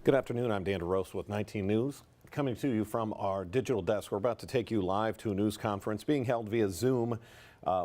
Good afternoon. I'm Dan DeRosa with 19 News. Coming to you from our digital desk, we're about to take you live to a news conference being held via Zoom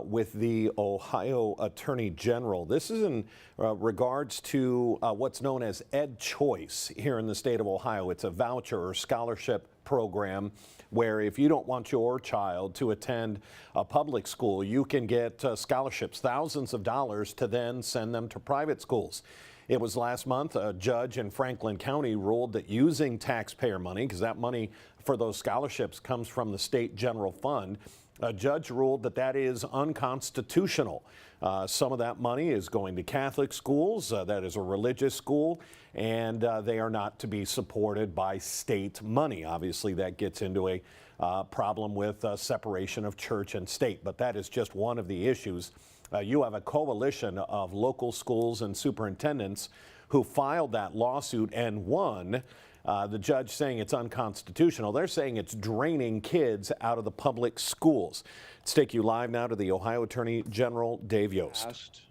with the Ohio Attorney General. This is in regards to what's known as EdChoice here in the state of Ohio. It's a voucher or scholarship program where if you don't want your child to attend a public school, you can get scholarships, thousands of dollars, to then send them to private schools. It was last month a judge in Franklin County ruled that using taxpayer money, because that money for those scholarships comes from the state general fund, a judge ruled that that is unconstitutional. Some of that money is going to Catholic schools, that is a religious school, and they are not to be supported by state money. Obviously, that gets into a problem with separation of church and state, but that is just one of the issues. You have a coalition of local schools and superintendents who filed that lawsuit and won. The judge saying it's unconstitutional. They're saying it's draining kids out of the public schools. Let's take you live now to the Ohio Attorney General, Dave Yost.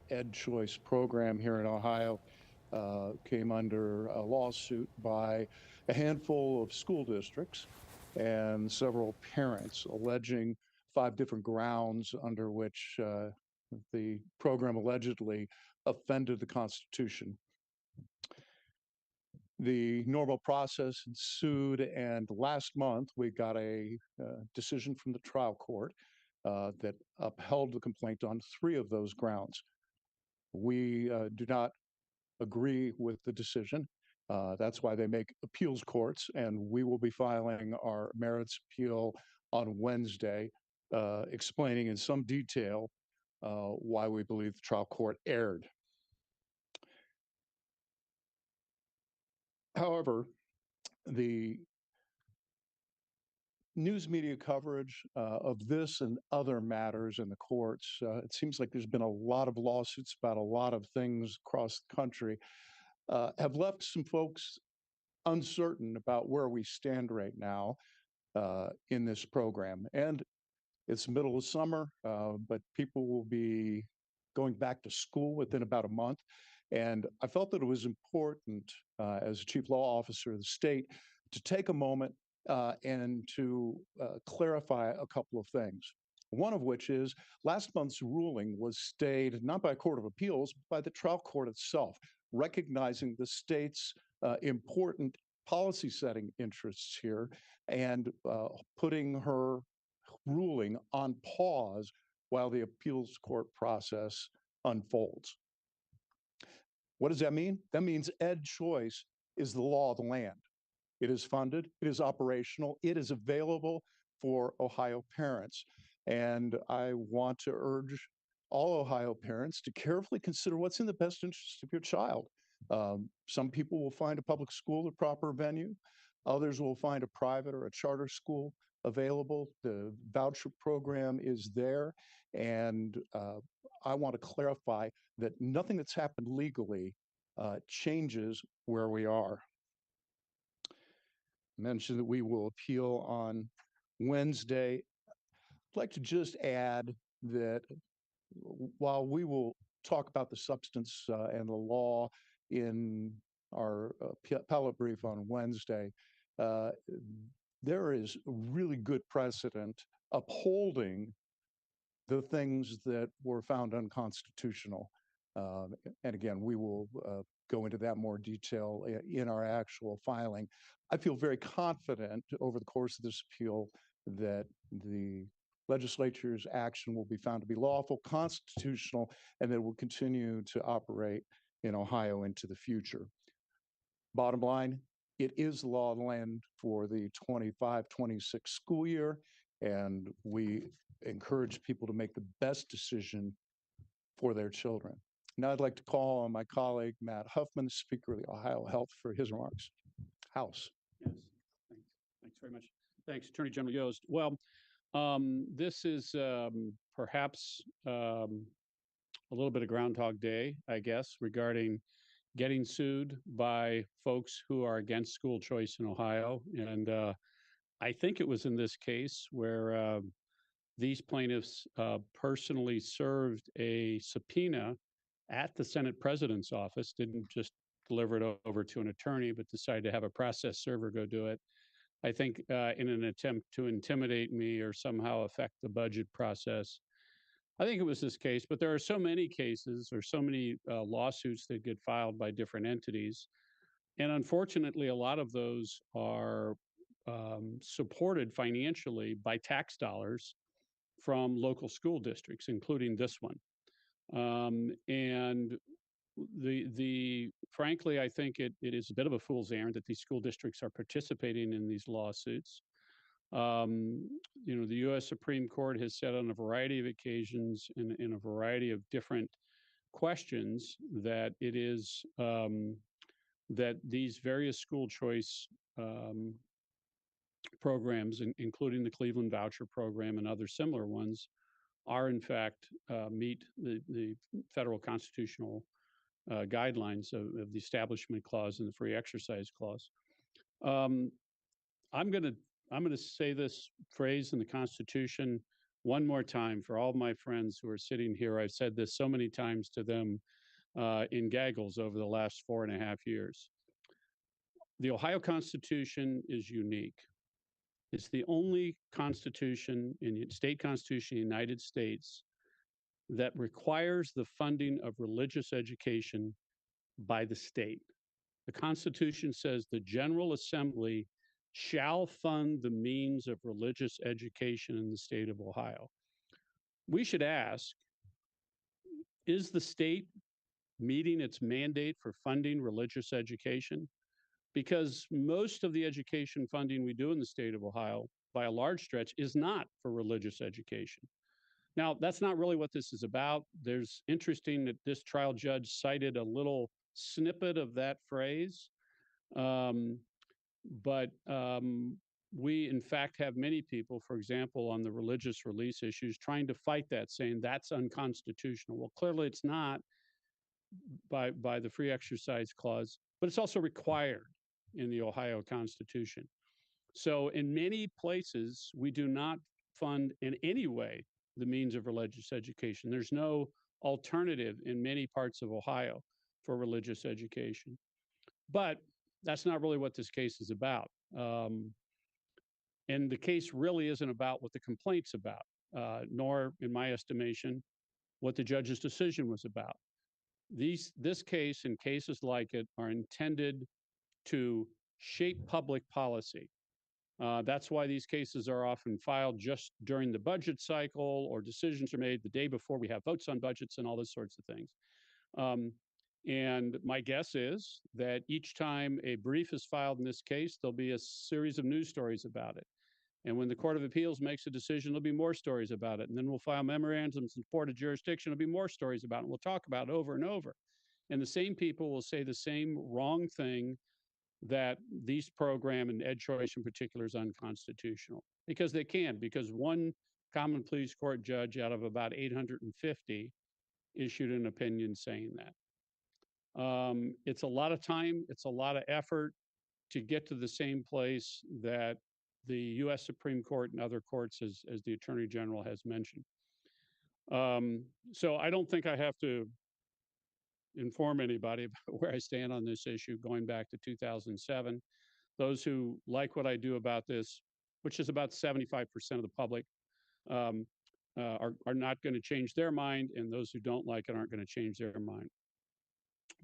EdChoice program here in Ohio came under a lawsuit by a handful of school districts and several parents alleging 5 different grounds under which the program allegedly offended the Constitution. The normal process ensued, and last month we got a decision from the trial court that upheld the complaint on 3 of those grounds. We do not agree with the decision. That's why they make appeals courts, and we will be filing our merits appeal on Wednesday, explaining in some detail why we believe the trial court erred. However, the news media coverage of this and other matters in the courts, it seems like there's been a lot of lawsuits about a lot of things across the country, have left some folks uncertain about where we stand right now in this program. And it's middle of summer, but people will be going back to school within about a month. And I felt that it was important as Chief Law Officer of the state to take a moment and to clarify a couple of things. One of which is last month's ruling was stayed not by a court of appeals, but by the trial court itself, recognizing the state's important policy setting interests here and putting her ruling on pause while the appeals court process unfolds. What does that mean? That means EdChoice is the law of the land. It is funded, it is operational, it is available for Ohio parents. And I want to urge all Ohio parents to carefully consider what's in the best interest of your child. Some people will find a public school the proper venue. Others will find a private or a charter school available. The voucher program is there. And I want to clarify that nothing that's happened legally changes where we are. I mentioned that we will appeal on Wednesday. I'd like to just add that while we will talk about the substance and the law in our appellate brief on Wednesday, there is really good precedent upholding the things that were found unconstitutional. And again, we will go into that more detail in our actual filing. I feel very confident over the course of this appeal that the legislature's action will be found to be lawful, constitutional, and that it will continue to operate in Ohio into the future. Bottom line, it is the law of the land for the 25-26 school year, and we encourage people to make the best decision for their children. Now I'd like to call on my colleague, Matt Huffman, Speaker of the Ohio Health, for his remarks. House. Yes, thanks very much. Thanks, Attorney General Yost. Well, this is perhaps a little bit of Groundhog Day, I guess, regarding getting sued by folks who are against school choice in Ohio. And I think it was in this case where these plaintiffs personally served a subpoena at the Senate President's office, didn't just deliver it over to an attorney, but decided to have a process server go do it. I think in an attempt to intimidate me or somehow affect the budget process. I think it was this case, but there are so many cases or so many lawsuits that get filed by different entities. And unfortunately, a lot of those are supported financially by tax dollars from local school districts, including this one. And the frankly, I think it is a bit of a fool's errand that these school districts are participating in these lawsuits. The U.S. Supreme Court has said on a variety of occasions in a variety of different questions that it is that these various school choice programs, including the Cleveland Voucher Program and other similar ones, are in fact meet the federal constitutional guidelines of the Establishment Clause and the Free Exercise Clause. Um, I'm gonna say this phrase in the Constitution one more time for all my friends who are sitting here. I've said this so many times to them in gaggles over the last 4.5 years. The Ohio Constitution is unique. It's the only constitution in the state constitution of the United States that requires the funding of religious education by the state. The Constitution says the General Assembly shall fund the means of religious education in the state of Ohio. We should ask, is the state meeting its mandate for funding religious education? Because most of the education funding we do in the state of Ohio, by a large stretch, is not for religious education. Now, that's not really what this is about. There's interesting that this trial judge cited a little snippet of that phrase. But we, in fact, have many people, for example, on the religious release issues, trying to fight that, saying that's unconstitutional. Well, clearly it's not by the Free Exercise Clause, but it's also required in the Ohio Constitution. So in many places, we do not fund in any way the means of religious education. There's no alternative in many parts of Ohio for religious education. But that's not really what this case is about. And the case really isn't about what the complaint's about, nor, in my estimation, what the judge's decision was about. This case and cases like it are intended to shape public policy. That's why these cases are often filed just during the budget cycle, or decisions are made the day before we have votes on budgets and all those sorts of things. And my guess is that each time a brief is filed in this case, there'll be a series of news stories about it. And when the Court of Appeals makes a decision, there'll be more stories about it. And then we'll file memorandums in support of jurisdiction. There'll be more stories about it. We'll talk about it over and over. And the same people will say the same wrong thing, that these program and EdChoice in particular is unconstitutional. Because they can, because one common pleas court judge out of about 850 issued an opinion saying that. It's a lot of time, it's a lot of effort to get to the same place that the U.S. Supreme Court and other courts, as the Attorney General has mentioned. So I don't think I have to inform anybody about where I stand on this issue going back to 2007. Those who like what I do about this, which is about 75% of the public, are not going to change their mind, and those who don't like it aren't going to change their mind.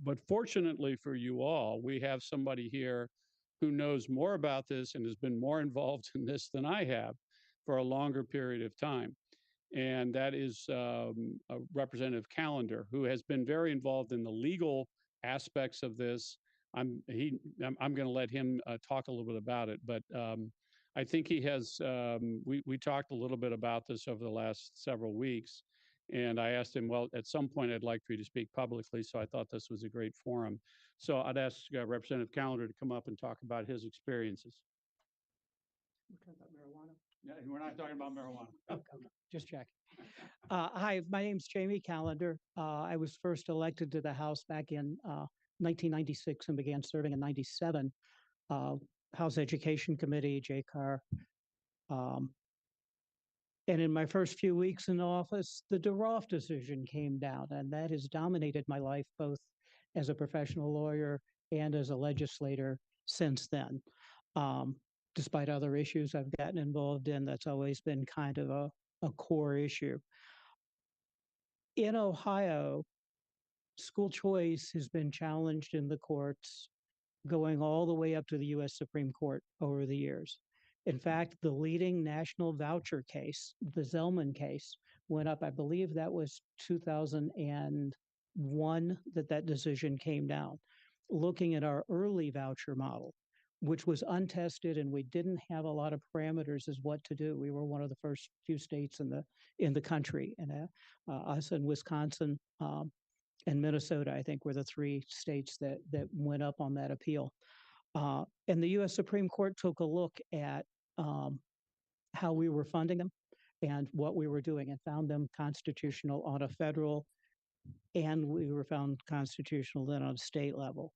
But fortunately for you all, we have somebody here who knows more about this and has been more involved in this than I have for a longer period of time. And that is Representative Callender, who has been very involved in the legal aspects of this. I'm going to let him talk a little bit about it, but I think he has. We talked a little bit about this over the last several weeks, and I asked him, well, at some point, I'd like for you to speak publicly. So I thought this was a great forum. So I'd ask Representative Callender to come up and talk about his experiences. We're talking about marijuana. Yeah, we're not talking about marijuana. Okay, just check. Hi, my name's Jamie Callender. I was first elected to the House back in 1996 and began serving in 97. House Education Committee, JCAR. And in my first few weeks in office, the DeRoff decision came down, and that has dominated my life, both as a professional lawyer and as a legislator since then. Um, Despite other issues I've gotten involved in, that's always been kind of a core issue. In Ohio, school choice has been challenged in the courts going all the way up to the U.S. Supreme Court over the years. In fact, the leading national voucher case, the Zellman case, went up, I believe that was 2001 that decision came down, looking at our early voucher model, which was untested and we didn't have a lot of parameters as what to do. We were one of the first few states in the country, and us and Wisconsin and Minnesota, I think, were the three states that went up on that appeal. And the U.S. Supreme Court took a look at how we were funding them and what we were doing, and found them constitutional on a federal, and we were found constitutional then on a state level.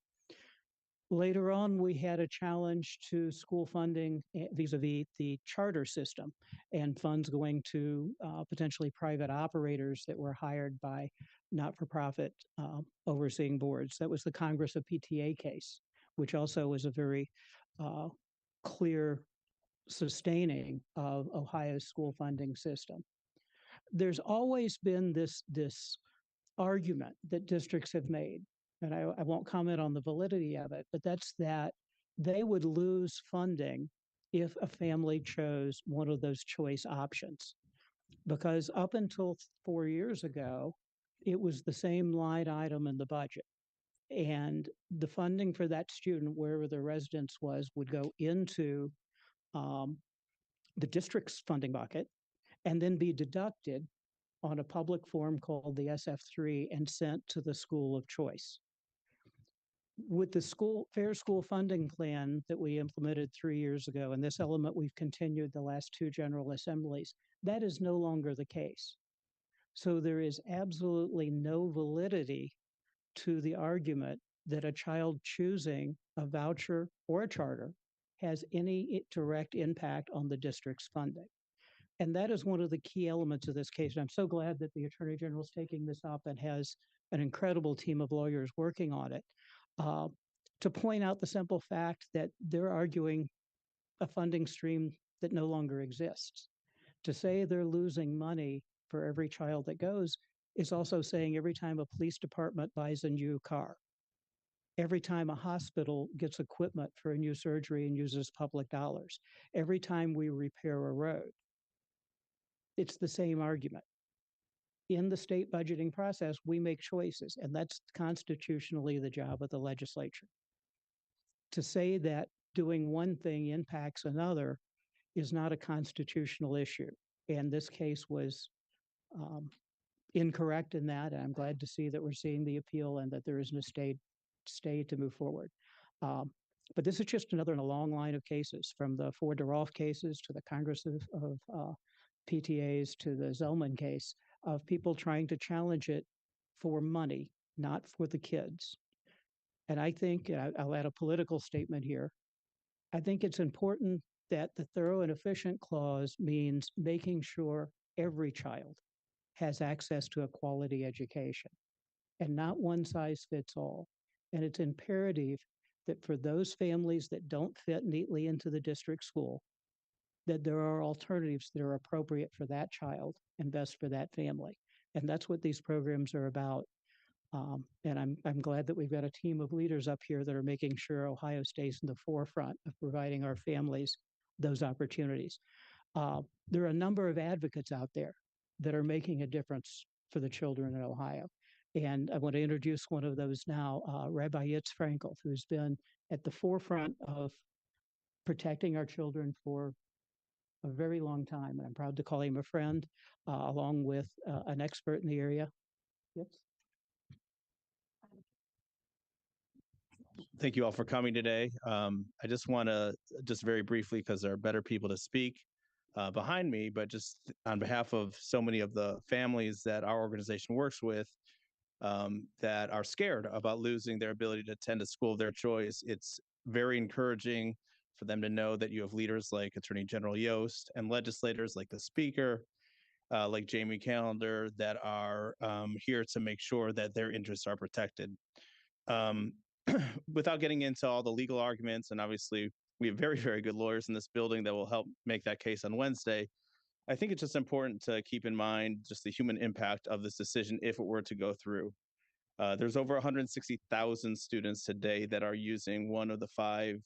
Later on, we had a challenge to school funding vis-a-vis the charter system and funds going to potentially private operators that were hired by not-for-profit overseeing boards. That was the Congress of PTA case, which also was a very clear sustaining of Ohio's school funding system. There's always been this argument that districts have made, and I won't comment on the validity of it, but that's that they would lose funding if a family chose one of those choice options. Because up until 4 years ago, it was the same line item in the budget. And the funding for that student, wherever their residence was, would go into the district's funding bucket and then be deducted on a public form called the SF3 and sent to the school of choice. With the fair school funding plan that we implemented 3 years ago, and this element we've continued the last two General Assemblies, that is no longer the case. So there is absolutely no validity to the argument that a child choosing a voucher or a charter has any direct impact on the district's funding. And that is one of the key elements of this case. And I'm so glad that the Attorney General is taking this up and has an incredible team of lawyers working on it, to point out the simple fact that they're arguing a funding stream that no longer exists. To say they're losing money for every child that goes is also saying every time a police department buys a new car, every time a hospital gets equipment for a new surgery and uses public dollars, every time we repair a road, it's the same argument. In the state budgeting process, we make choices, and that's constitutionally the job of the legislature. To say that doing one thing impacts another is not a constitutional issue. And this case was incorrect in that. And I'm glad to see that we're seeing the appeal and that there is no stay to move forward. But this is just another in a long line of cases, from the Ford DeRolf cases to the Congress of PTAs to the Zellman case, of people trying to challenge it for money, not for the kids. And I think, I'll add a political statement here, I think it's important that the thorough and efficient clause means making sure every child has access to a quality education and not one size fits all. And it's imperative that for those families that don't fit neatly into the district school, that there are alternatives that are appropriate for that child and best for that family. And that's what these programs are about. And I'm glad that we've got a team of leaders up here that are making sure Ohio stays in the forefront of providing our families those opportunities. There are a number of advocates out there that are making a difference for the children in Ohio. And I want to introduce one of those now, Rabbi Yitz Frankel, who's been at the forefront of protecting our children for a very long time. And I'm proud to call him a friend, along with an expert in the area. Yes. Thank you all for coming today. I just want to, just very briefly, because there are better people to speak behind me, but just on behalf of so many of the families that our organization works with, that are scared about losing their ability to attend a school of their choice, it's very encouraging for them to know that you have leaders like Attorney General Yost and legislators like the Speaker, like Jamie Callender, that are here to make sure that their interests are protected. without getting into all the legal arguments, and obviously we have very, very good lawyers in this building that will help make that case on Wednesday. I think it's just important to keep in mind just the human impact of this decision if it were to go through. There's over 160,000 students today that are using one of the five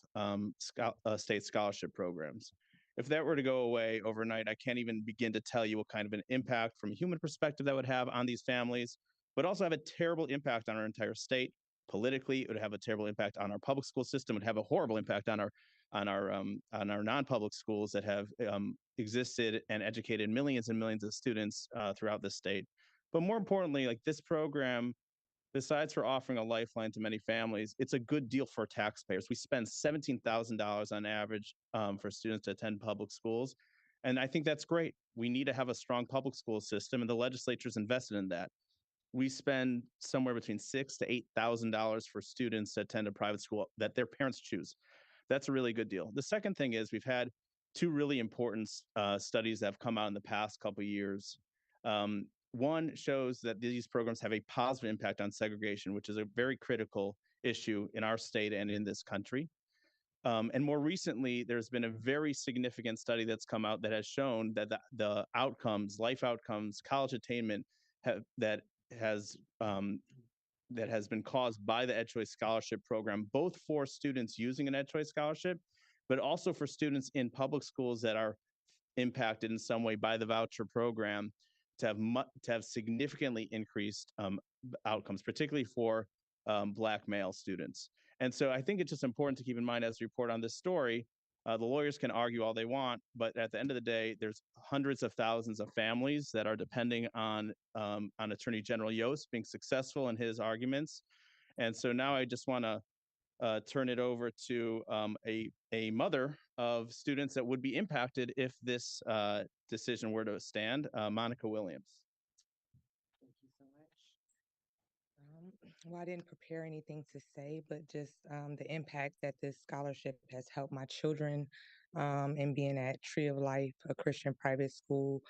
state scholarship programs. If that were to go away overnight, I can't even begin to tell you what kind of an impact from a human perspective that would have on these families, but also have a terrible impact on our entire state. Politically, it would have a terrible impact on our public school system. It would have a horrible impact on our non-public schools that have existed and educated millions and millions of students throughout the state. But more importantly, like this program, besides for offering a lifeline to many families, it's a good deal for taxpayers. We spend $17,000 on average for students to attend public schools. And I think that's great. We need to have a strong public school system, and the legislature's invested in that. We spend somewhere between $6,000 to $8,000 for students to attend a private school that their parents choose. That's a really good deal. The second thing is we've had two really important studies that have come out in the past couple of years. One shows that these programs have a positive impact on segregation, which is a very critical issue in our state and in this country. And more recently, there's been a very significant study that's come out that has shown that the outcomes, life outcomes, college attainment that has been caused by the EdChoice scholarship program, both for students using an EdChoice scholarship, but also for students in public schools that are impacted in some way by the voucher program, to have significantly increased outcomes, particularly for Black male students. And so I think it's just important to keep in mind as we report on this story, the lawyers can argue all they want, but at the end of the day, there's hundreds of thousands of families that are depending on Attorney General Yost being successful in his arguments. And so now I just want to turn it over to a mother of students that would be impacted if this decision were to stand, Monica Williams. Thank you so much. Well, I didn't prepare anything to say, but just the impact that this scholarship has helped my children and being at Tree of Life, a Christian private school.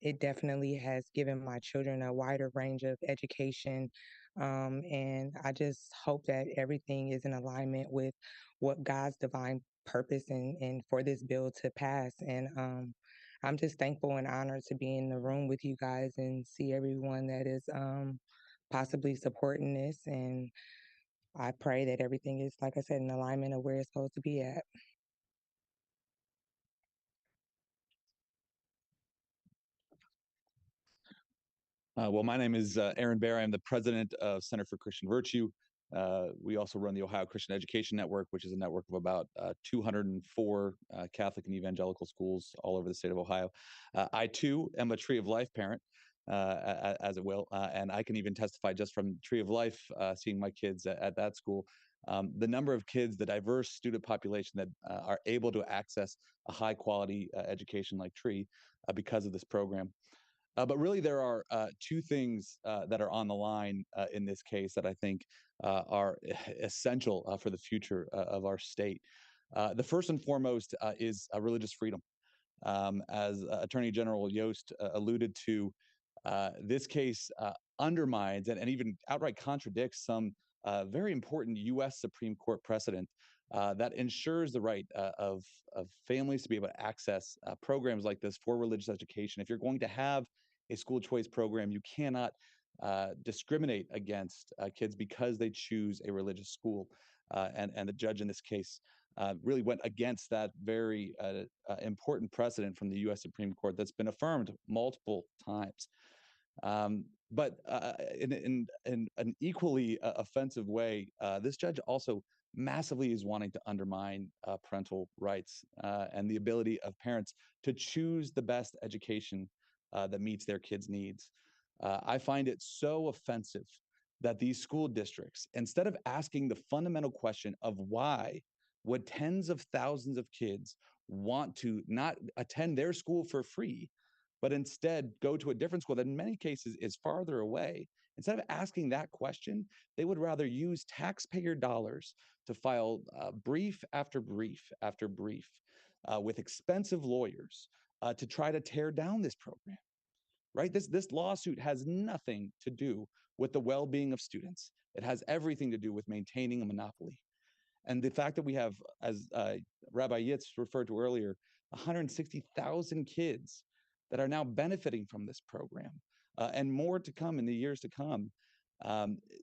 It definitely has given my children a wider range of education. And I just hope that everything is in alignment with what God's divine purpose and for this bill to pass. And I'm just thankful and honored to be in the room with you guys and see everyone that is possibly supporting this. And I pray that everything is, like I said, in alignment of where it's supposed to be at. Well, my name is Aaron Bear. I'm the president of Center for Christian Virtue. We also run the Ohio Christian Education Network, which is a network of about 204 Catholic and evangelical schools all over the state of Ohio. I, too, am a Tree of Life parent, as it will, and I can even testify just from Tree of Life, seeing my kids at that school. The number of kids, the diverse student population that are able to access a high quality education like Tree because of this program. But really, there are two things that are on the line in this case that I think are essential for the future of our state. The first and foremost is religious freedom. As Attorney General Yost alluded to, this case undermines and even outright contradicts some very important U.S. Supreme Court precedent that ensures the right of families to be able to access programs like this for religious education. If you're going to have a school choice program, you cannot discriminate against kids because they choose a religious school. And the judge in this case really went against that very important precedent from the U.S. Supreme Court that's been affirmed multiple times. But in an equally offensive way, this judge also massively is wanting to undermine parental rights and the ability of parents to choose the best education that meets their kids' needs. I find it so offensive that these school districts, instead of asking the fundamental question of why would tens of thousands of kids want to not attend their school for free, but instead go to a different school that in many cases is farther away, instead of asking that question, they would rather use taxpayer dollars to file brief after brief after brief with expensive lawyers to try to tear down this program. right? This lawsuit has nothing to do with the well-being of students. It has everything to do with maintaining a monopoly. And the fact that we have, as Rabbi Yitz referred to earlier, 160,000 kids that are now benefiting from this program, and more to come in the years to come.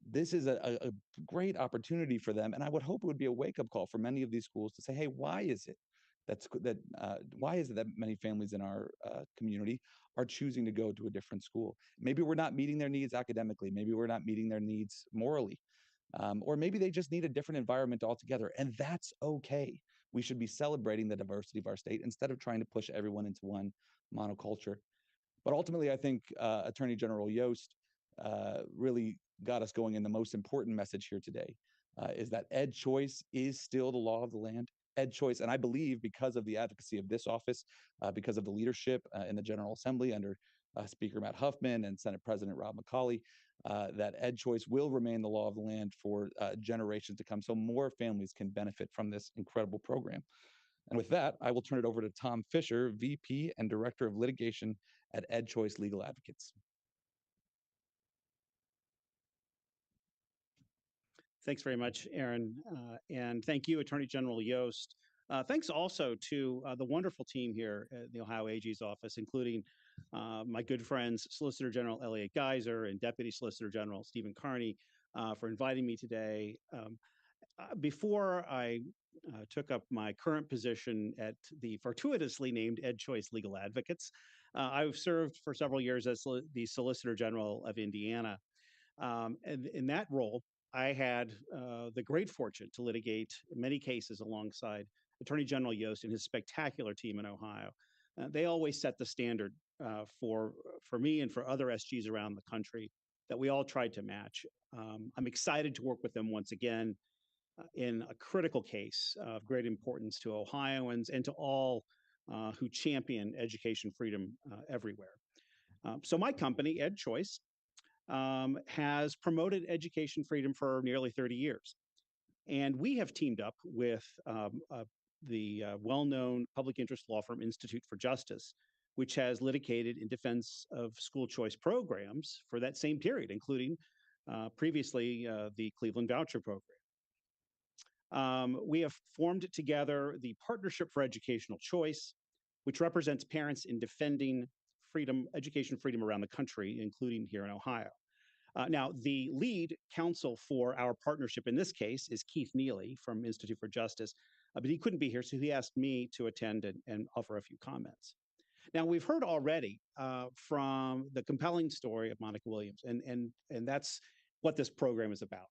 This is a great opportunity for them, and I would hope it would be a wake-up call for many of these schools to say, "Hey, why is it that many families in our community are choosing to go to a different school? Maybe we're not meeting their needs academically. Maybe we're not meeting their needs morally." Or maybe they just need a different environment altogether, and that's okay. We should be celebrating the diversity of our state instead of trying to push everyone into one monoculture. But ultimately, I think Attorney General Yost really got us going in the most important message here today, is that EdChoice is still the law of the land. EdChoice, and I believe because of the advocacy of this office, because of the leadership in the General Assembly under Speaker Matt Huffman and Senate President Rob McCauley, that EdChoice will remain the law of the land for generations to come, so more families can benefit from this incredible program. And with that, I will turn it over to Tom Fisher, VP and Director of Litigation at EdChoice Legal Advocates. Thanks very much, Aaron. And thank you, Attorney General Yost. Thanks also to the wonderful team here at the Ohio AG's office, including my good friends, Solicitor General Elliot Geiser and Deputy Solicitor General Stephen Carney, for inviting me today. Before I took up my current position at the fortuitously named EdChoice Legal Advocates, I've served for several years as the Solicitor General of Indiana. And in that role, I had the great fortune to litigate many cases alongside Attorney General Yost and his spectacular team in Ohio. They always set the standard for me and for other SGs around the country that we all tried to match. I'm excited to work with them once again in a critical case of great importance to Ohioans and to all who champion education freedom everywhere. So my company, EdChoice, has promoted education freedom for nearly 30 years. And we have teamed up with the well-known public interest law firm Institute for Justice, which has litigated in defense of school choice programs for that same period, including previously the Cleveland Voucher Program. We have formed together the Partnership for Educational Choice, which represents parents in defending freedom, education freedom around the country, including here in Ohio. Now, the lead counsel for our partnership in this case is Keith Neely from Institute for Justice, but he couldn't be here, so he asked me to attend and offer a few comments. Now, we've heard already from the compelling story of Monica Williams, and that's what this program is about.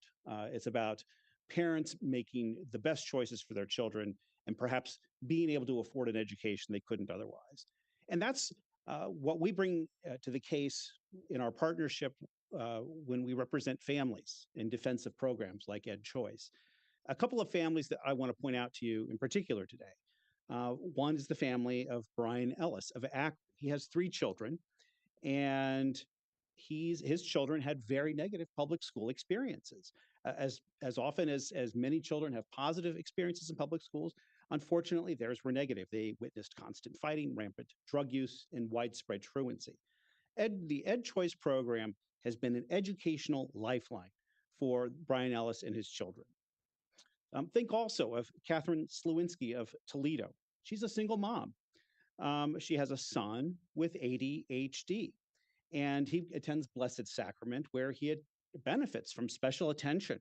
It's about parents making the best choices for their children and perhaps being able to afford an education they couldn't otherwise. And that's what we bring to the case in our partnership when we represent families in defense of programs like EdChoice. A couple of families that I want to point out to you in particular today. One is the family of Brian Ellis of Akron. He has 3 children, and his children had very negative public school experiences. As often as many children have positive experiences in public schools, unfortunately, theirs were negative. They witnessed constant fighting, rampant drug use, and widespread truancy. The EdChoice program has been an educational lifeline for Brian Ellis and his children. Think also of Catherine Slewinski of Toledo. She's a single mom. She has a son with ADHD, and he attends Blessed Sacrament, where he benefits from special attention.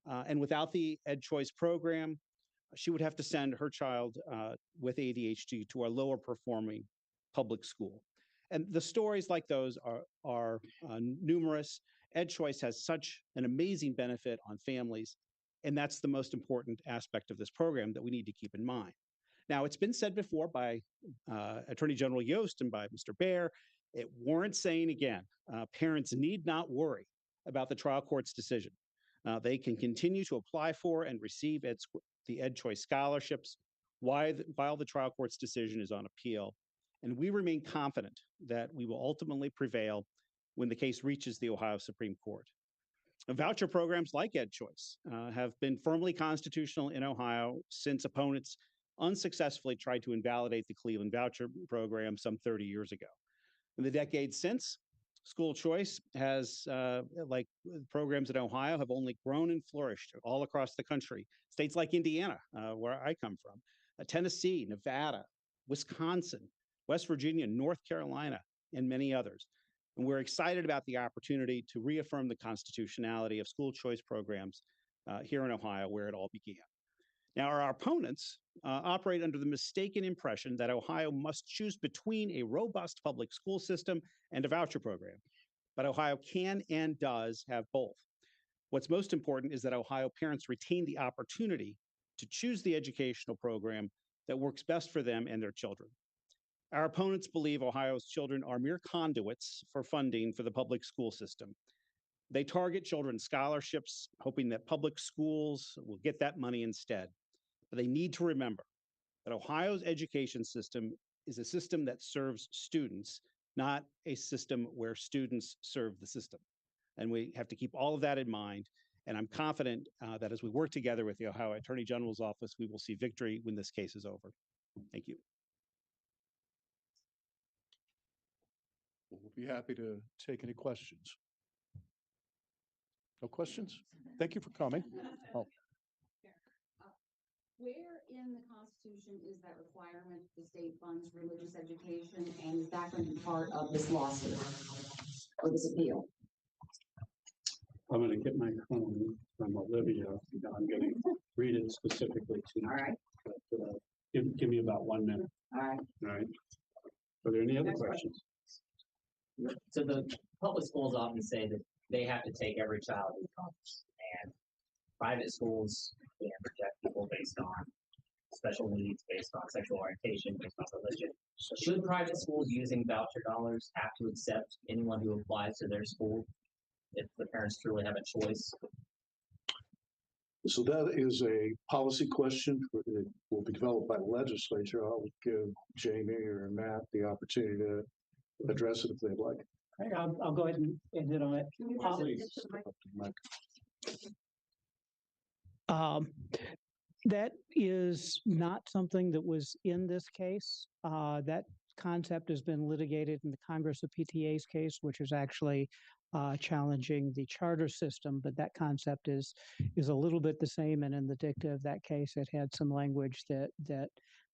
And without the EdChoice program, she would have to send her child with ADHD to a lower performing public school. And the stories like those are numerous. EdChoice has such an amazing benefit on families, and that's the most important aspect of this program that we need to keep in mind. Now, it's been said before by Attorney General Yost and by Mr. Baer. It warrants saying again, parents need not worry about the trial court's decision. They can continue to apply for and receive the EdChoice scholarships while the trial court's decision is on appeal. And we remain confident that we will ultimately prevail when the case reaches the Ohio Supreme Court. Voucher programs like EdChoice have been firmly constitutional in Ohio since opponents unsuccessfully tried to invalidate the Cleveland Voucher Program some 30 years ago. In the decades since, school choice has, like programs in Ohio, have only grown and flourished all across the country. States like Indiana, where I come from, Tennessee, Nevada, Wisconsin, West Virginia, North Carolina, and many others. And we're excited about the opportunity to reaffirm the constitutionality of school choice programs here in Ohio, where it all began. Now, our opponents operate under the mistaken impression that Ohio must choose between a robust public school system and a voucher program. But Ohio can and does have both. What's most important is that Ohio parents retain the opportunity to choose the educational program that works best for them and their children. Our opponents believe Ohio's children are mere conduits for funding for the public school system. They target children's scholarships, hoping that public schools will get that money instead. But they need to remember that Ohio's education system is a system that serves students, not a system where students serve the system. And we have to keep all of that in mind. And I'm confident that as we work together with the Ohio Attorney General's office, we will see victory when this case is over. Thank you. We'll be happy to take any questions. No questions? Thank you for coming. Oh. Where in the Constitution is that requirement that the state funds religious education, and is that going to be part of this lawsuit or this appeal? I'm going to get my phone from Olivia. I'm going to read it specifically to you. All right. But, give me about 1 minute. All right. All right. Are there any other Next questions? So the public schools often say that they have to take every child who comes, and private schools can reject people based on special needs, based on sexual orientation, based on religion. Should private schools using voucher dollars have to accept anyone who applies to their school if the parents truly have a choice? So that is a policy question that will be developed by the legislature. I'll give Jamie or Matt the opportunity to address it if they'd like. I'll go ahead and hit on it. That is not something that was in this case. That concept has been litigated in the Congress of PTA's case, which is actually challenging the charter system, but that concept is a little bit the same. And in the dicta of that case, it had some language that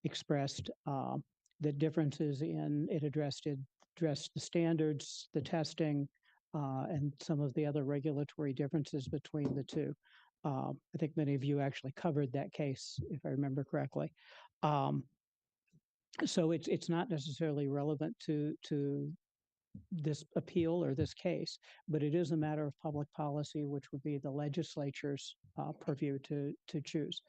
expressed the differences in it addressed the standards, the testing, and some of the other regulatory differences between the two. I think many of you actually covered that case, if I remember correctly. So it's not necessarily relevant to this appeal or this case, but it is a matter of public policy, which would be the legislature's purview to choose.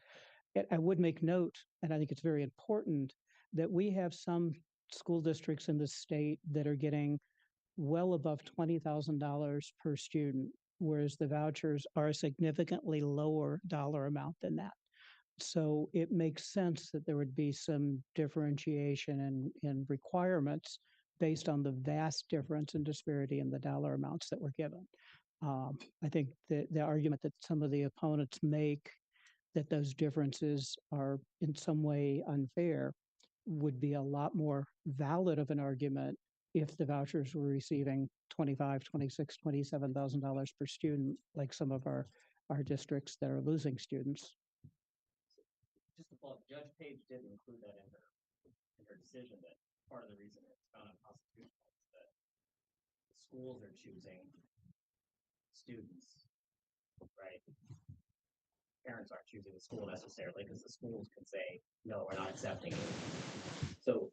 I would make note, and I think it's very important, that we have some school districts in the state that are getting well above $20,000 per student, whereas the vouchers are a significantly lower dollar amount than that. So it makes sense that there would be some differentiation in requirements based on the vast difference and disparity in the dollar amounts that were given. I think the argument that some of the opponents make that those differences are in some way unfair would be a lot more valid of an argument if the vouchers were receiving $25,000, $26,000, $27,000 per student, like some of our districts that are losing students. Just to follow up, Judge Page did include that in her decision, that part of the reason it's found unconstitutional is that schools are choosing students, right? Parents aren't choosing the school necessarily, because the schools can say, no, we're not accepting it. So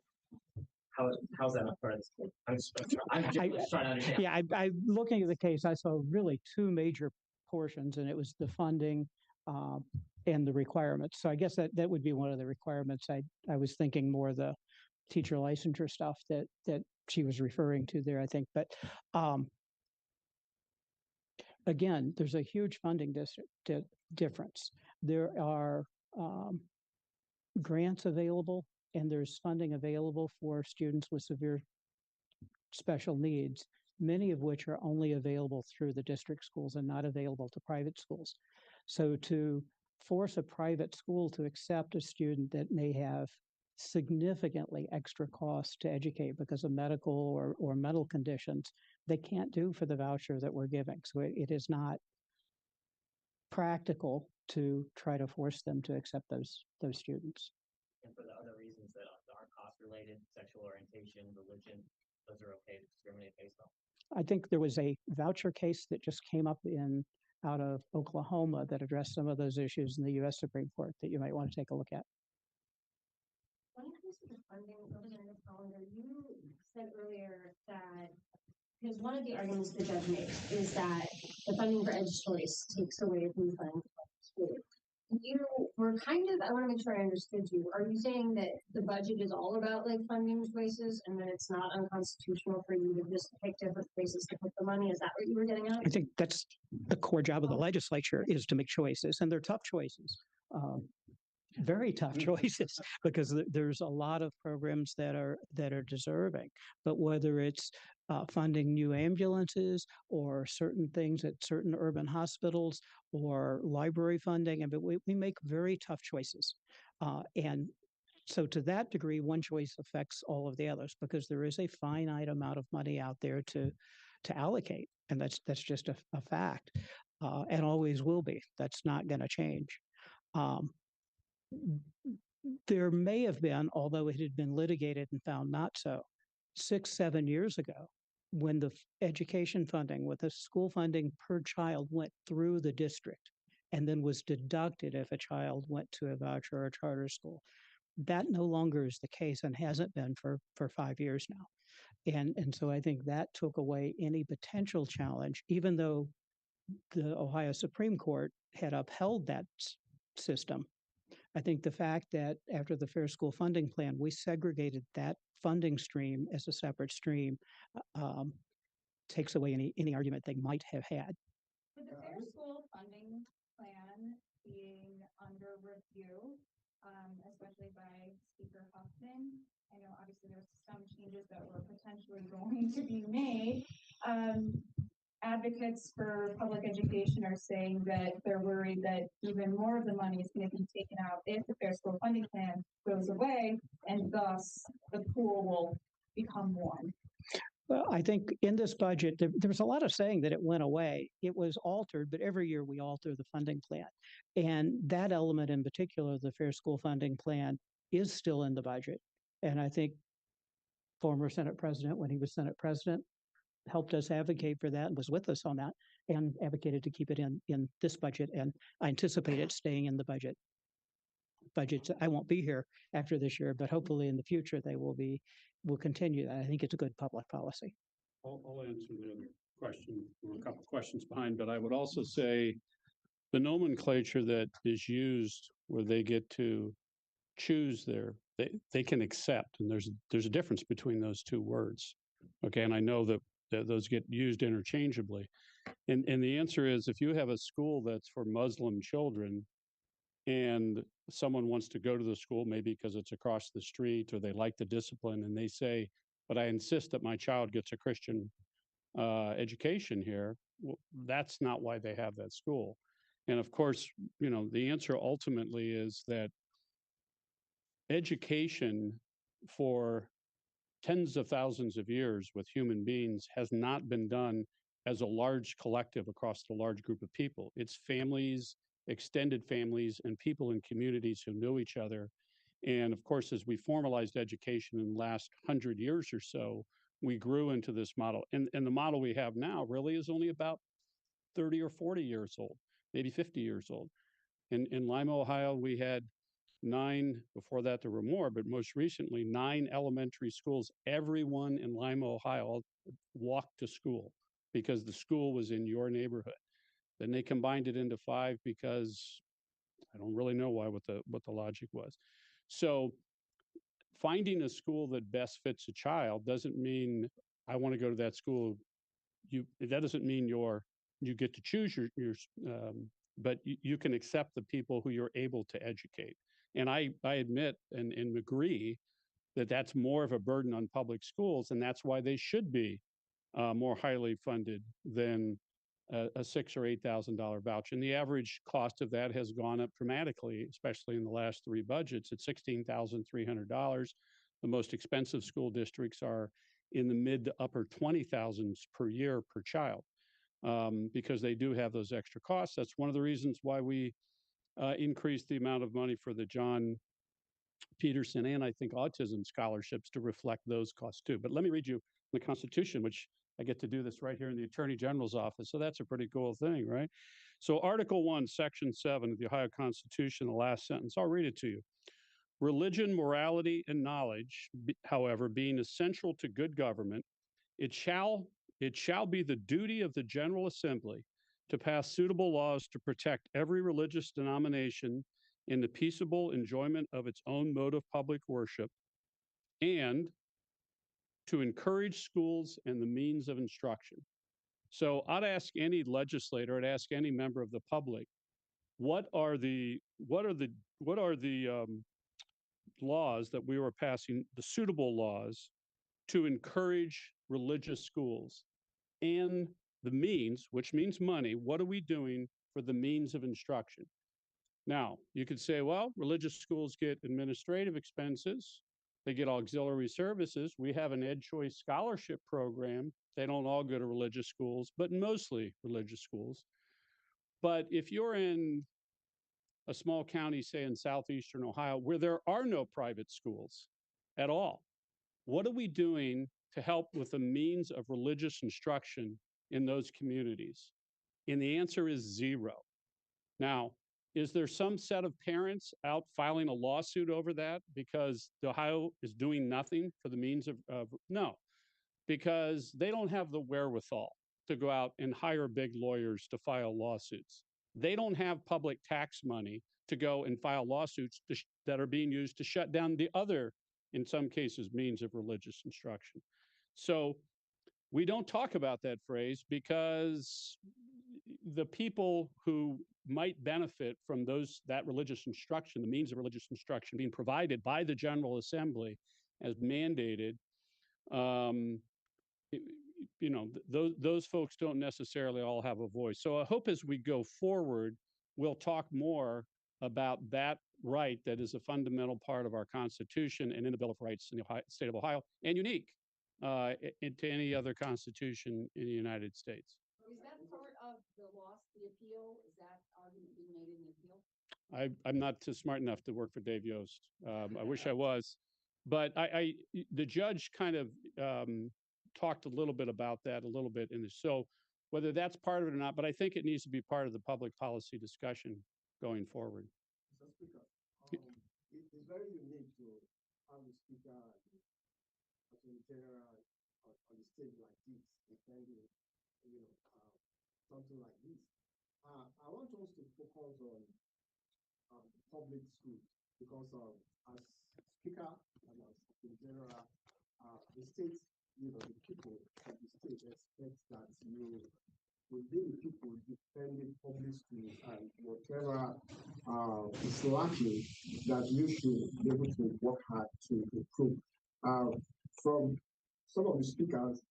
how's that not part of the school? I'm just trying to understand. Yeah, I looking at the case, I saw really two major portions, and it was the funding and the requirements. So I guess that would be one of the requirements. I was thinking more the teacher licensure stuff that she was referring to there, I think. But again, there's a huge funding difference. There are grants available, and there's funding available for students with severe special needs, many of which are only available through the district schools and not available to private schools. So to force a private school to accept a student that may have significantly extra cost to educate because of medical or mental conditions they can't do for the voucher that we're giving. So it is not practical to try to force them to accept those students. And for the other reasons that aren't cost related, sexual orientation, religion, those are okay to discriminate based on. I think there was a voucher case that just came up out of Oklahoma that addressed some of those issues in the U.S. Supreme Court that you might want to take a look at. When it comes to the funding, Representative Hollander, you said earlier that, because one of the arguments the judge made is that the funding for EdChoice takes away from funding for school. You were I want to make sure I understood you. Are you saying that the budget is all about like funding choices and that it's not unconstitutional for you to just pick different places to put the money? Is that what you were getting at? I think that's the core job of the legislature, is to make choices, and they're tough choices. Very tough choices, because there's a lot of programs that are deserving, but whether it's funding new ambulances or certain things at certain urban hospitals or library funding, I mean, we make very tough choices, and so to that degree, one choice affects all of the others because there is a finite amount of money out there to allocate, and that's just a fact, and always will be. That's not going to change. There may have been, although it had been litigated and found not so, 6-7 years ago, when the education funding, with the school funding per child went through the district and then was deducted if a child went to a voucher or a charter school. That no longer is the case and hasn't been for 5 years now. And so I think that took away any potential challenge, even though the Ohio Supreme Court had upheld that system. I think the fact that after the Fair School Funding Plan, we segregated that funding stream as a separate stream takes away any argument they might have had. With the Fair School Funding Plan being under review, especially by Speaker Huffman, I know obviously there's some changes that were potentially going to be made. Advocates for public education are saying that they're worried that even more of the money is going to be taken out if the Fair School Funding Plan goes away, and thus the pool will become one. Well, I think in this budget, there was a lot of saying that it went away. It was altered, but every year we alter the funding plan. And that element in particular, the Fair School Funding Plan, is still in the budget. And I think former Senate President, when he was Senate President, helped us advocate for that and was with us on that and advocated to keep it in this budget. And I anticipate it staying in the budget. Budgets, I won't be here after this year, but hopefully in the future will continue that. I think it's a good public policy. I'll answer the other question. We're a couple questions behind, but I would also say the nomenclature that is used where they get to choose they can accept, and there's a difference between those two words. Okay, and I know that those get used interchangeably. And the answer is, if you have a school that's for Muslim children and someone wants to go to the school, maybe because it's across the street or they like the discipline, and they say, but I insist that my child gets a Christian education here, well, that's not why they have that school. And of course, the answer ultimately is that education for tens of thousands of years with human beings has not been done as a large collective across the large group of people. It's families, extended families, and people in communities who know each other. And of course, as we formalized education in the last 100 years or so, we grew into this model. And the model we have now really is only about 30 or 40 years old, maybe 50 years old. In Lima, Ohio, we had 9, before that there were more, but most recently 9 elementary schools. Everyone in Lima, Ohio walked to school because the school was in your neighborhood. Then they combined it into 5 because I don't really know what the logic was. So finding a school that best fits a child doesn't mean I want to go to that school. That doesn't mean you get to choose but you can accept the people who you're able to educate. And I admit and agree that that's more of a burden on public schools, and that's why they should be more highly funded than a $6,000 or $8,000 voucher. And the average cost of that has gone up dramatically, especially in the last 3 budgets. It's $16,300. The most expensive school districts are in the mid to upper 20,000s per year per child, because they do have those extra costs. That's one of the reasons why we increased the amount of money for the John Peterson and I think autism scholarships to reflect those costs too. But let me read you the Constitution, which I get to do this right here in the Attorney General's office. So that's a pretty cool thing, right? So Article 1, Section 7 of the Ohio Constitution, the last sentence, I'll read it to you. Religion, morality, and knowledge, however, being essential to good government, it shall be the duty of the General Assembly to pass suitable laws to protect every religious denomination in the peaceable enjoyment of its own mode of public worship, and to encourage schools and the means of instruction. So I'd ask any legislator, I'd ask any member of the public, what are the laws that we were passing, the suitable laws to encourage religious schools, and the means, which means money, what are we doing for the means of instruction? Now, you could say, well, religious schools get administrative expenses, they get auxiliary services. We have an EdChoice scholarship program. They don't all go to religious schools, but mostly religious schools. But if you're in a small county, say in southeastern Ohio, where there are no private schools at all, what are we doing to help with the means of religious instruction in those communities? And the answer is zero. Now, is there some set of parents out filing a lawsuit over that because Ohio is doing nothing for the means of no, because they don't have the wherewithal to go out and hire big lawyers to file lawsuits. They don't have public tax money to go and file lawsuits that are being used to shut down the other, in some cases, means of religious instruction. So we don't talk about that phrase because the people who might benefit from that religious instruction, the means of religious instruction being provided by the General Assembly as mandated, those folks don't necessarily all have a voice. So I hope as we go forward, we'll talk more about that right that is a fundamental part of our Constitution and in the Bill of Rights in the state of Ohio, and unique to any other constitution in the United States. Is that part of the loss, the appeal? Is that argument being made in the appeal? I'm not too smart enough to work for Dave Yost. I wish I was, but the judge kind of talked a little bit about that a little bit in this. So whether that's part of it or not, but I think it needs to be part of the public policy discussion going forward. Mr. Speaker, it's very unique to have the Speaker Attorney General on the stage like this, defending, something like this. I want us to focus on public schools because as Speaker and as Attorney General, the state, the people of the state expect that you will be the people defending public schools, and whatever is lacking, that you should be able to work hard to improve. From some of the speakers,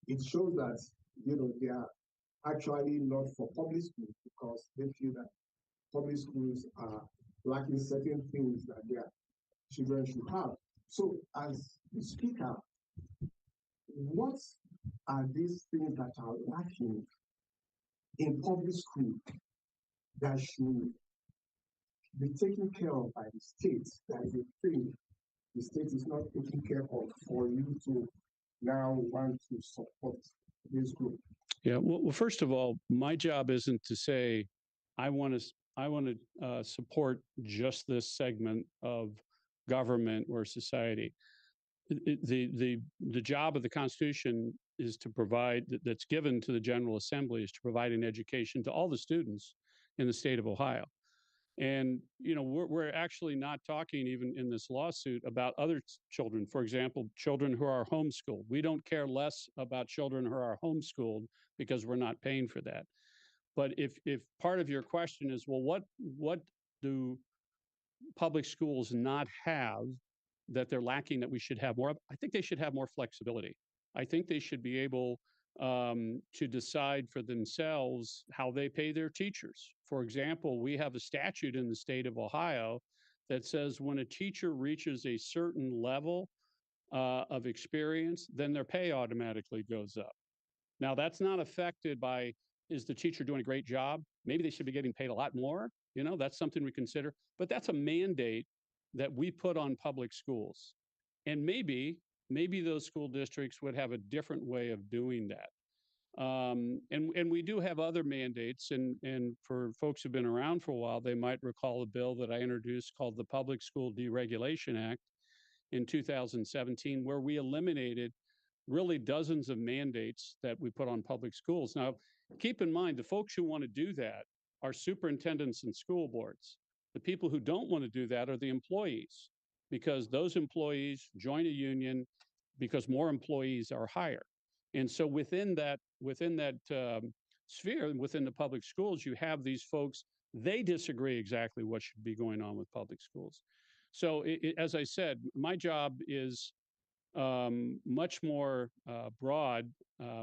it shows that they are actually not for public schools because they feel that public schools are lacking certain things that their children should have. So, as the speaker, what are these things that are lacking in public school that should be taken care of by the state, that you think the state is not taking care of for you to now want to support this group? Yeah, well, first of all, my job isn't to say I want to support just this segment of government or society. The job of the Constitution is to provide, that's given to the General Assembly, is to provide an education to all the students in the state of Ohio. And we're actually not talking even in this lawsuit about other children. For example, children who are homeschooled. We don't care less about children who are homeschooled because we're not paying for that. But if part of your question is, well, what do public schools not have that they're lacking that we should have more of? I think they should have more flexibility. I think they should be able to decide for themselves how they pay their teachers. For example, we have a statute in the state of Ohio that says when a teacher reaches a certain level of experience, then their pay automatically goes up. Now, that's not affected by, is the teacher doing a great job? Maybe they should be getting paid a lot more. You know, that's something we consider. But that's a mandate that we put on public schools. And maybe those school districts would have a different way of doing that. And we do have other mandates, and for folks who've been around for a while, they might recall a bill that I introduced called the Public School Deregulation Act in 2017, where we eliminated really dozens of mandates that we put on public schools. Now, keep in mind, the folks who want to do that are superintendents and school boards. The people who don't want to do that are the employees, because those employees join a union because more employees are higher. And so within that sphere, within the public schools, you have these folks, they disagree exactly what should be going on with public schools. So as I said, my job is much more broad,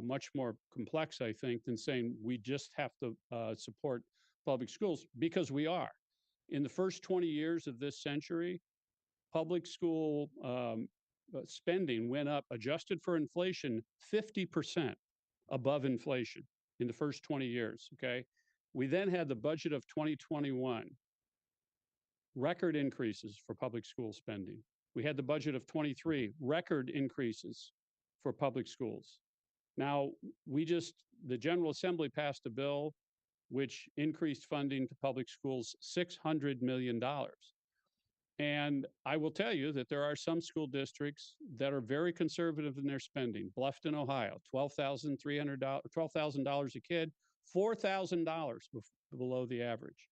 much more complex, I think, than saying we just have to support public schools, because we are. In the first 20 years of this century, public school spending went up, adjusted for inflation, 50% above inflation in the first 20 years, okay? We then had the budget of 2021, record increases for public school spending. We had the budget of 23, record increases for public schools. Now, the General Assembly passed a bill which increased funding to public schools $600 million. And I will tell you that there are some school districts that are very conservative in their spending. Bluffton, Ohio, $12,000 a kid, $4,000 below the average.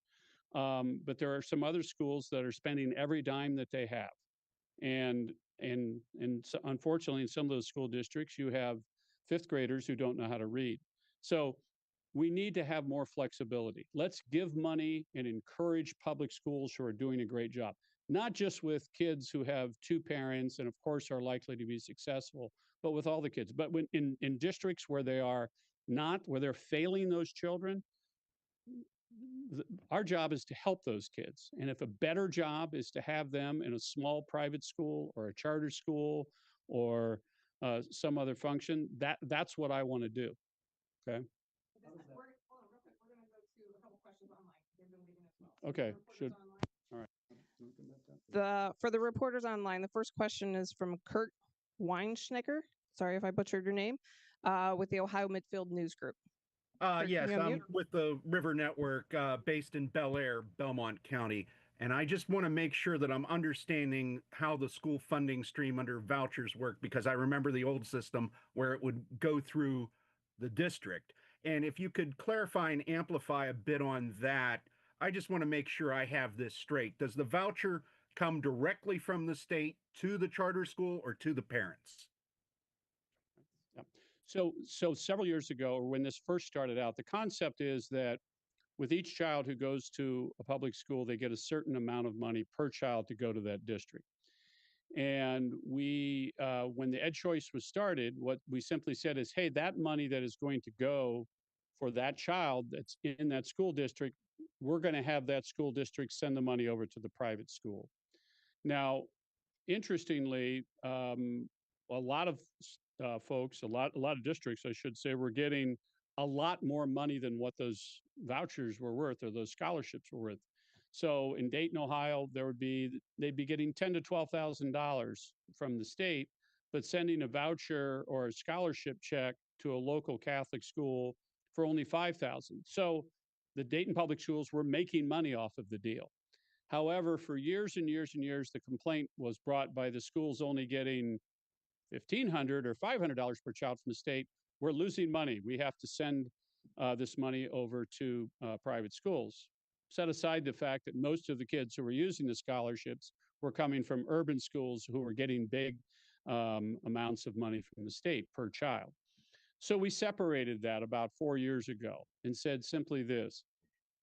But there are some other schools that are spending every dime that they have. And so unfortunately, in some of those school districts, you have fifth graders who don't know how to read. So we need to have more flexibility. Let's give money and encourage public schools who are doing a great job, not just with kids who have two parents and of course are likely to be successful, but with all the kids. But when in districts where where they're failing those children, our job is to help those kids. And if a better job is to have them in a small private school or a charter school or some other function, that's what I want to do. Okay. Hold on, real quick. We're going to go to a couple questions online. They've been waiting as well. So Okay. reporters online. All right. For the reporters online, the first question is from Kurt Weinschnecker. Sorry if I butchered your name. With the Ohio Midfield News Group. Kurt, Yes, can you I'm unmute? with the River Network, based in Bel Air, Belmont County. And I just want to make sure that I'm understanding how the school funding stream under vouchers work, because I remember the old system where it would go through the district. And if you could clarify and amplify a bit on that, I just want to make sure I have this straight. Does the voucher come directly from the state to the charter school or to the parents? Yeah. So several years ago, or when this first started out, the concept is that with each child who goes to a public school, they get a certain amount of money per child to go to that district. And we, when the EdChoice was started, what we simply said is, hey, that money that is going to go for that child that's in that school district, we're going to have that school district send the money over to the private school. Now, interestingly, a lot of folks, a lot of districts, I should say, were getting a lot more money than what those vouchers were worth or those scholarships were worth. So in Dayton, Ohio, they'd be getting $10,000 to $12,000 from the state, but sending a voucher or a scholarship check to a local Catholic school for only $5,000. So the Dayton public schools were making money off of the deal. However, for years and years and years, the complaint was brought by the schools only getting $1,500 or $500 per child from the state. We're losing money. We have to send this money over to private schools. Set aside the fact that most of the kids who were using the scholarships were coming from urban schools who were getting big amounts of money from the state per child. So we separated that about 4 years ago and said simply this: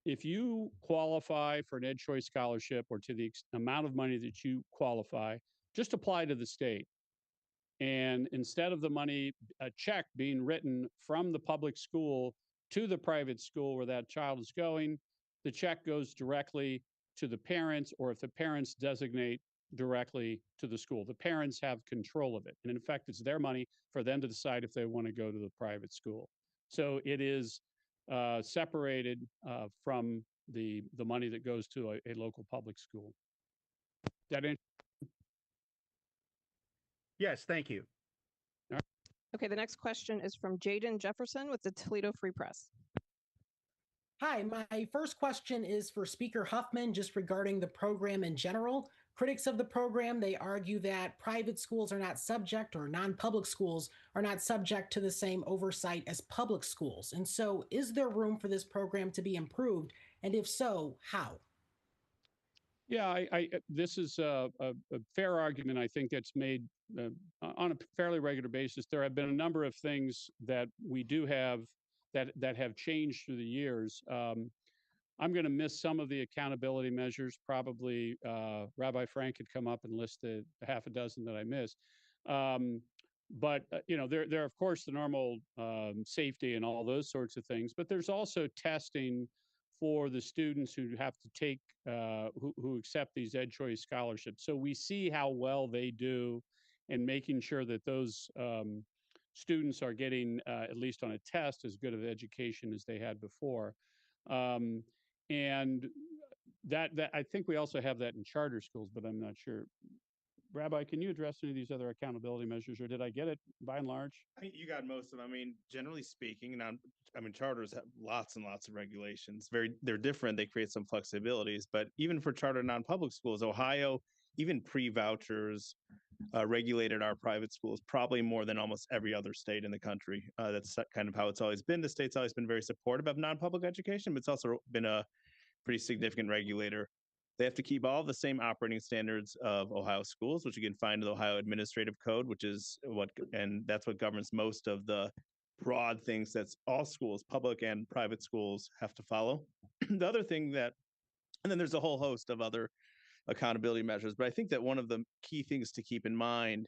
if you qualify for an EdChoice scholarship, or to the amount of money that you qualify, just apply to the state. And instead of the money, a check being written from the public school to the private school where that child is going, the check goes directly to the parents, or if the parents designate, directly to the school. The parents have control of it. And in fact, it's their money for them to decide if they want to go to the private school. So it is separated from the money that goes to a local public school. That answer? Yes, thank you. Okay, the next question is from Jaden Jefferson with the Toledo Free Press. Hi, my first question is for Speaker Huffman, just regarding the program in general. Critics of the program, they argue that private schools are not subject, or non-public schools are not subject to the same oversight as public schools. And so is there room for this program to be improved? And if so, how? Yeah, this is a fair argument, I think, that's made on a fairly regular basis. There have been a number of things that we do have that have changed through the years. I'm going to miss some of the accountability measures. Probably Rabbi Frank could come up and list the half a dozen that I missed. But you know, there are of course the normal safety and all those sorts of things. But there's also testing for the students who have to take who accept these EdChoice scholarships. So we see how well they do in making sure that those students are getting at least on a test as good of education as they had before. And that I think we also have that in charter schools, but I'm not sure. Rabbi, can you address any of these other accountability measures, or did I get it by and large? I think you got most of them. I mean, generally speaking, charters have lots and lots of regulations. They're different. They create some flexibilities, but even for charter non-public schools, Ohio, even pre-vouchers, regulated our private schools probably more than almost every other state in the country. That's kind of how it's always been. The state's always been very supportive of non-public education, but it's also been a pretty significant regulator. They have to keep all the same operating standards of Ohio schools, which you can find in the Ohio Administrative Code, which is that's what governs most of the broad things that all schools, public and private schools, have to follow. The other thing and then there's a whole host of other accountability measures, but I think that one of the key things to keep in mind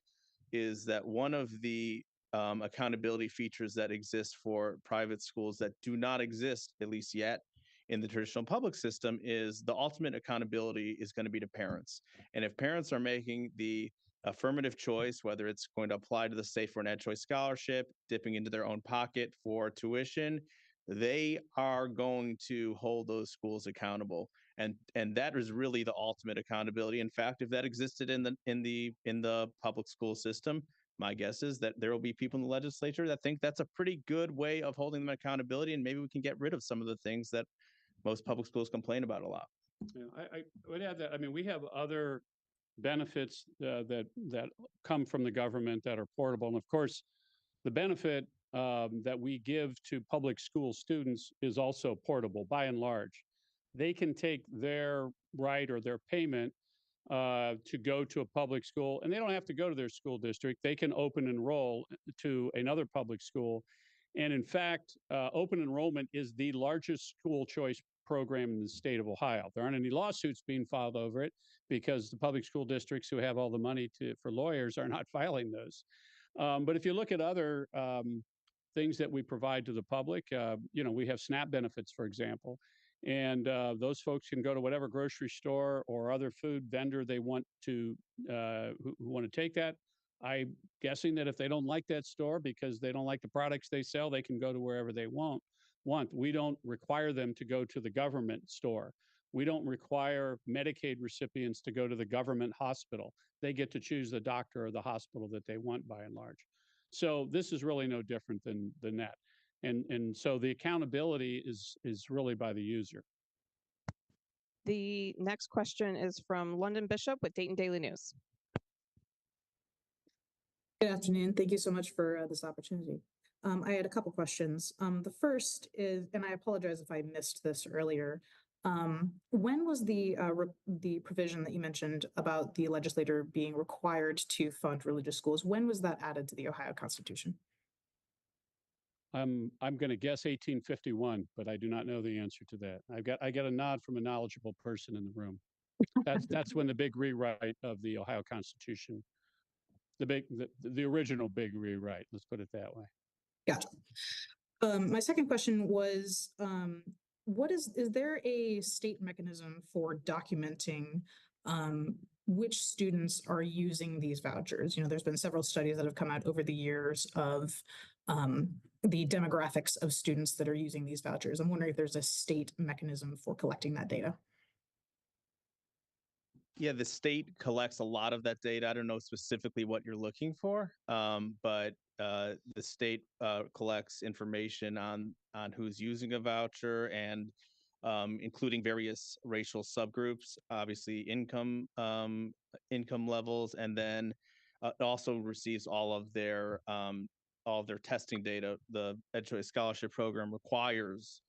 is that one of the accountability features that exist for private schools that do not exist, at least yet, in the traditional public system is the ultimate accountability is going to be to parents. And if parents are making the affirmative choice, whether it's going to apply to the State for an EdChoice scholarship, dipping into their own pocket for tuition, they are going to hold those schools accountable. And that is really the ultimate accountability. In fact, if that existed in the public school system, my guess is that there will be people in the legislature that think that's a pretty good way of holding them accountability, and maybe we can get rid of some of the things that most public schools complain about a lot. Yeah, I would add that, I mean, we have other benefits that come from the government that are portable. And of course, the benefit that we give to public school students is also portable by and large. They can take their right or their payment to go to a public school, and they don't have to go to their school district. They can open enroll to another public school. And in fact, open enrollment is the largest school choice program in the state of Ohio. There aren't any lawsuits being filed over it because the public school districts who have all the money for lawyers are not filing those. But if you look at other things that we provide to the public, you know, we have SNAP benefits, for example, and those folks can go to whatever grocery store or other food vendor they want to who want to take that. I'm guessing that if they don't like that store because they don't like the products they sell, they can go to wherever they want. We don't require them to go to the government store. We don't require Medicaid recipients to go to the government hospital. They get to choose the doctor or the hospital that they want by and large. So this is really no different than that. And so the accountability is really by the user. The next question is from London Bishop with Dayton Daily News. Good afternoon. Thank you so much for this opportunity. I had a couple questions. The first is, and I apologize if I missed this earlier, when was the provision that you mentioned about the legislator being required to fund religious schools, when was that added to the Ohio Constitution? I'm going to guess 1851, but I do not know the answer to that. I get a nod from a knowledgeable person in the room. That's when the big rewrite of the Ohio Constitution the original big rewrite. Let's put it that way. Gotcha. My second question was, is there a state mechanism for documenting which students are using these vouchers? You know, there's been several studies that have come out over the years of the demographics of students that are using these vouchers. I'm wondering if there's a state mechanism for collecting that data. Yeah, the state collects a lot of that data. I don't know specifically what you're looking for, but the state collects information on who's using a voucher and including various racial subgroups, obviously income levels, and then it also receives all of their testing data. The EdChoice Scholarship Program requires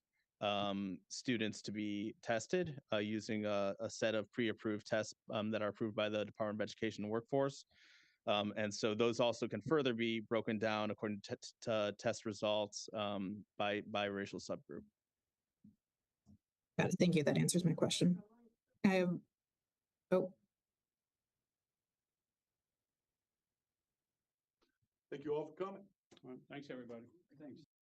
students to be tested using a set of pre-approved tests that are approved by the Department of Education and Workforce. And so those also can further be broken down according to test results by racial subgroup. Got it. Thank you. That answers my question. I have, oh, Thank you all for coming. Thanks, everybody. Thanks.